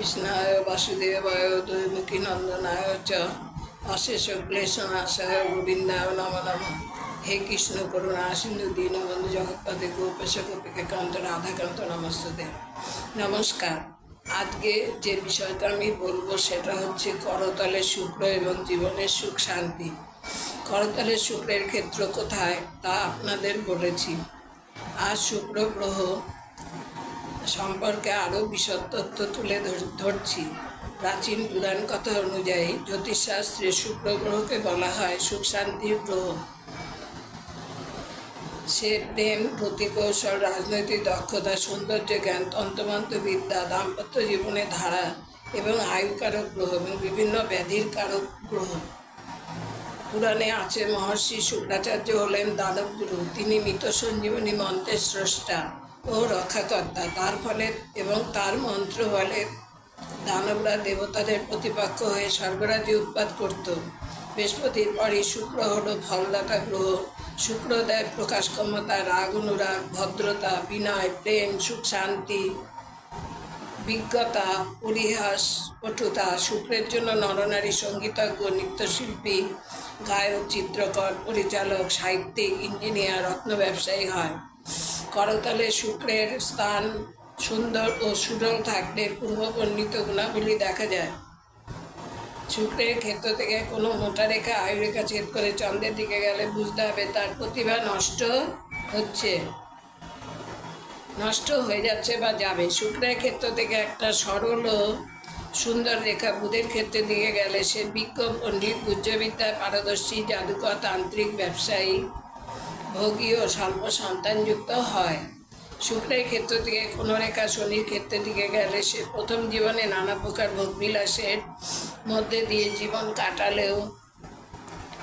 কৃষ্ণায় বাসুদেবায় দৈবকী নন্দনায় চ অশেষ ক্লেশনাশায় গোবিন্দায় নম নম। হে কৃষ্ণ করুণা সিন্ধু দীনবন্ধু জগৎপতি গোপেশ গোপিকা কান্ত রাধাকান্ত নমস্তে। নমস্কার। আজকে যে বিষয়টা আমি বলবো সেটা হচ্ছে করতলে শুক্র এবং জীবনের সুখ শান্তি। করতলের শুক্রের ক্ষেত্র কোথায় তা আপনাদের বলেছি। আজ শুক্র গ্রহ সম্পর্কে আরও বিশদ তথ্য তুলে ধরছি। প্রাচীন পুরাণ কথা অনুযায়ী জ্যোতিষশাস্ত্রে শুক্র গ্রহকে বলা হয় সুখ শান্তির গ্রহ। সে প্রেম, প্রতিকৌশল, রাজনৈতিক দক্ষতা, সৌন্দর্য জ্ঞান, তন্ত্রমন্ত্র বিদ্যা, দাম্পত্য জীবনের ধারা এবং আয়ুকারক গ্রহ এবং বিভিন্ন ব্যাধির কারক গ্রহ। পুরাণে আছে মহর্ষি শুক্রাচার্য হলেন দানব গুরু। তিনি মৃত সঞ্জীবনী মন্ত্রের স্রষ্টা ও রক্ষাকর্তা। তার ফলে এবং তার মন্ত্র বলে দানবরা দেবতাদের প্রতিপক্ষ হয়ে স্বর্গরাজ্যে উৎপাত করত। বৃহস্পতির পরই শুক্র হল ফলদাতা গ্রহ। শুক্র দেয় প্রকাশ ক্ষমতা, রাগ অনুরাগ, ভদ্রতা, বিনয়, প্রেম, সুখ শান্তি, বিজ্ঞতা, পরিহাস, পটুতা। শুক্রের জন্য নরনারী সঙ্গীতজ্ঞ, নৃত্যশিল্পী, গায়ক, চিত্রকর, পরিচালক, সাহিত্যিক, ইঞ্জিনিয়ার, রত্ন ব্যবসায়ী হয়। করতলে শুক্রের স্থান সুন্দর ও সুডল থাকলে পূর্ববর্ণিত গুণাবলী দেখা যায়। শুক্রের ক্ষেত্র থেকে কোনো মোটা রেখা আয়ুরেখা ছেদ করে চন্দ্রের দিকে গেলে বুঝতে হবে তার প্রতিভা নষ্ট হয়ে যাচ্ছে বা যাবে। শুক্রের ক্ষেত্র থেকে একটা সরল ও সুন্দর রেখা বুধের ক্ষেত্রে দিকে গেলে সে বিজ্ঞ, পণ্ডিত, গুহ্যবিদ্যায় পারদর্শী, জাদুকর, তান্ত্রিক, ব্যবসায়ী, ভোগী ও স্বল্প সন্তানযুক্ত হয়। শুক্রের ক্ষেত্র থেকে কোনো রেখা শনির ক্ষেত্রের দিকে গেলে সে প্রথম জীবনে নানা প্রকার ভোগবিলাসের মধ্যে দিয়ে জীবন কাটালেও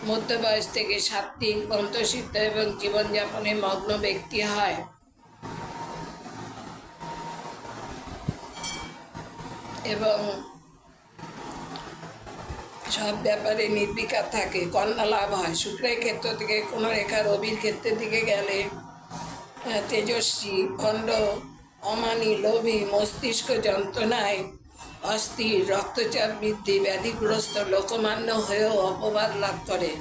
মধ্যবয়স থেকে সাত্ত্বিক, অন্তঃসিদ্ধ এবং জীবনযাপনে মগ্ন ব্যক্তি হয়। এবং সব ব্যাপারে নির্বিকার থাকে, কন্যা লাভ হয়। শুক্রের ক্ষেত্র থেকে কোনো রেখা রবির ক্ষেত্রের দিকে গেলে তেজস্বী, ভণ্ড, অমানী, লোভী, মস্তিষ্ক যন্ত্রণায় অস্থির, রক্তচাপ বৃদ্ধি, ব্যাধিগ্রস্ত, লোকমান্য হয়েও অপবাদ লাভ করে।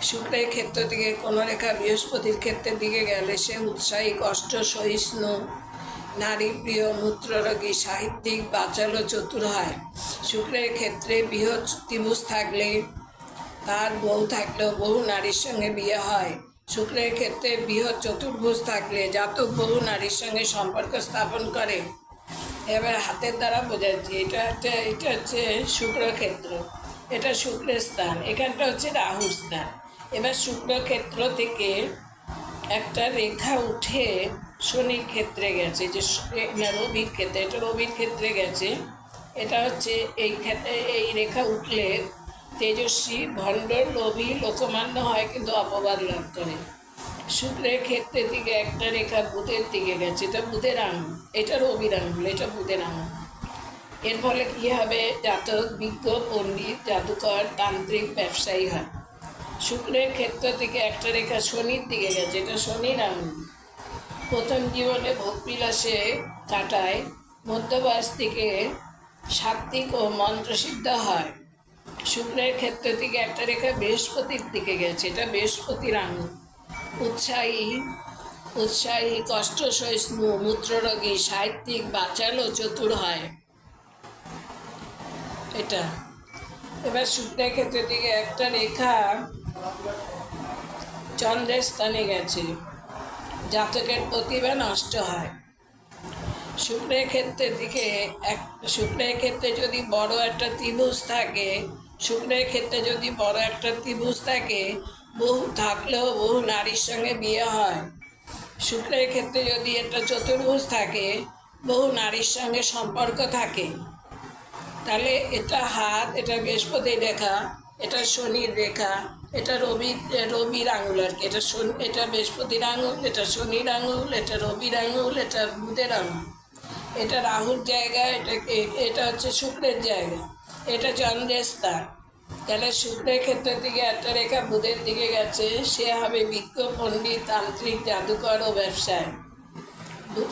শুক্রের ক্ষেত্র থেকে কোনো রেখা বৃহস্পতির ক্ষেত্রের দিকে গেলে সে উৎসাহী, কষ্ট সহিষ্ণু, নারীপ্রিয়, মূত্ররোগী, সাহিত্যিক, বাচাল, চতুর হয়। শুক্রের ক্ষেত্রে বৃহৎ ত্রিভুজ থাকলে তার বউ থাকলেও বহু নারীর সঙ্গে বিয়ে হয়। শুক্রের ক্ষেত্রে বৃহৎ চতুর্ভুজ থাকলে জাতক বহু নারীর সঙ্গে সম্পর্ক স্থাপন করে। এবার হাতের দ্বারা বোঝাচ্ছি, এটা হচ্ছে শুক্রক্ষেত্র, এটা শুক্রের স্থান, এখানটা হচ্ছে রাহুর স্থান। এবার শুক্রক্ষেত্র থেকে একটা রেখা উঠে শনির ক্ষেত্রে গেছে, যে রবির ক্ষেত্রে, এটা রবির ক্ষেত্রে গেছে। এটা হচ্ছে এই রেখা উঠলে তেজস্বী, ভণ্ড, লোভী, লোকমান্য হয় কিন্তু অপবাদ লাভ করে। শুক্রের ক্ষেত্রে থেকে একটা রেখা বুধের দিকে গেছে, এটা বুধের আঙুল, এটা রবির আঙুল, এটা বুধের আঙুল। এর ফলে কী হবে? জাতক বিজ্ঞ, পণ্ডিত, জাদুকর, তান্ত্রিক, ব্যবসায়ী হয়। শুক্রের ক্ষেত্র থেকে একটা রেখা শনির দিকে গেছে, এটা শনির আঙুল। প্রথম জীবনে ভোগবিলাসে কাটায়, মধ্যবয়স থেকে সাত্ত্বিক ও মন্ত্রসিদ্ধ হয়। শুক্রের ক্ষেত্র থেকে একটা রেখা বৃহস্পতির দিকে গেছে, এটা বৃহস্পতির আঙুল। উৎসাহী, কষ্ট সহিষ্ণু, মূত্ররোগী, সাহিত্যিক, বাচাল ও চতুর হয় এটা। এবার শুক্রের ক্ষেত্র থেকে একটা রেখা চন্দ্রের স্থানে গেছে, জাতকের প্রতিভা নষ্ট হয়। শুক্রের ক্ষেত্রে যদি বড় একটা ত্রিভুজ থাকে, বহু নারীর সঙ্গে বিয়ে হয়। শুক্রের ক্ষেত্রে যদি একটা চতুর্ভুজ থাকে, বহু নারীর সঙ্গে সম্পর্ক থাকে। তাহলে এটা হাত, এটা বৃহস্পতির রেখা, এটা শনির রেখা, এটা রবির আঙুল আর কি। এটা বৃহস্পতির আঙুল, এটা শনির আঙুল, এটা রবির আঙুল, এটা বুধের আঙুল, এটা রাহুর জায়গা, এটা হচ্ছে শুক্রের জায়গা, এটা চন্দ্রের স্থান। তাহলে শুক্রের ক্ষেত্রের দিকে একটা রেখা বুধের দিকে গেছে, সে হবে বিজ্ঞ, পণ্ডিত, তান্ত্রিক, জাদুকর ও ব্যবসায়ী।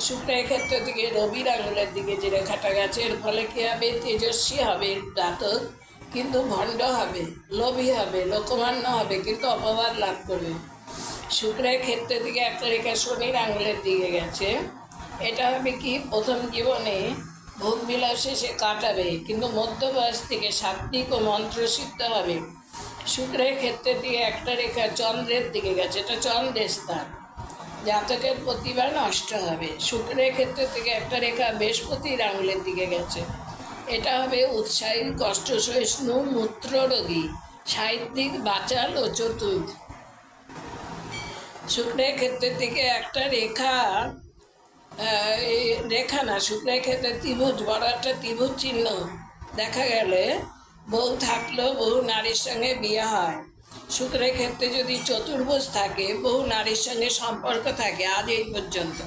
শুক্রের ক্ষেত্র থেকে রবির আঙুলের দিকে যে রেখাটা গেছে, এর ফলে কী হবে? তেজস্বী হবে জাতক, কিন্তু ভণ্ড হবে, লোভী হবে, লোকমান্য হবে, কিন্তু অপবাদ লাভ করবে। শুক্রের ক্ষেত্রে থেকে একটা রেখা শনির আঙুলের দিকে গেছে, এটা হবে কি? প্রথম জীবনে ভোগ বিলাসে সে কাটাবে, কিন্তু মধ্যবয়স থেকে সাত্বিক ও মন্ত্রসিদ্ধ হবে। শুক্রের ক্ষেত্রে থেকে একটা রেখা চন্দ্রের দিকে গেছে, এটা চন্দ্রের স্থান, জাতকের প্রতিভা নষ্ট হবে। শুক্রের ক্ষেত্রে থেকে একটা রেখা বৃহস্পতির আঙুলের দিকে গেছে, এটা হবে উৎসাহী, কষ্ট সহিষ্ণু, মূত্ররোগী, সাহিত্যিক, বাচাল ও চতুর। শুক্রের ক্ষেত্রের দিকে একটা রেখা এই রেখা না, শুক্রের ক্ষেত্রে ত্রিভুজ, বড় একটা ত্রিভুজ চিহ্ন দেখা গেলে বউ থাকলেও বহু নারীর সঙ্গে বিয়ে হয়। শুক্রের ক্ষেত্রে যদি চতুর্ভুজ থাকে, বহু নারীর সঙ্গে সম্পর্ক থাকে আজ এই পর্যন্ত।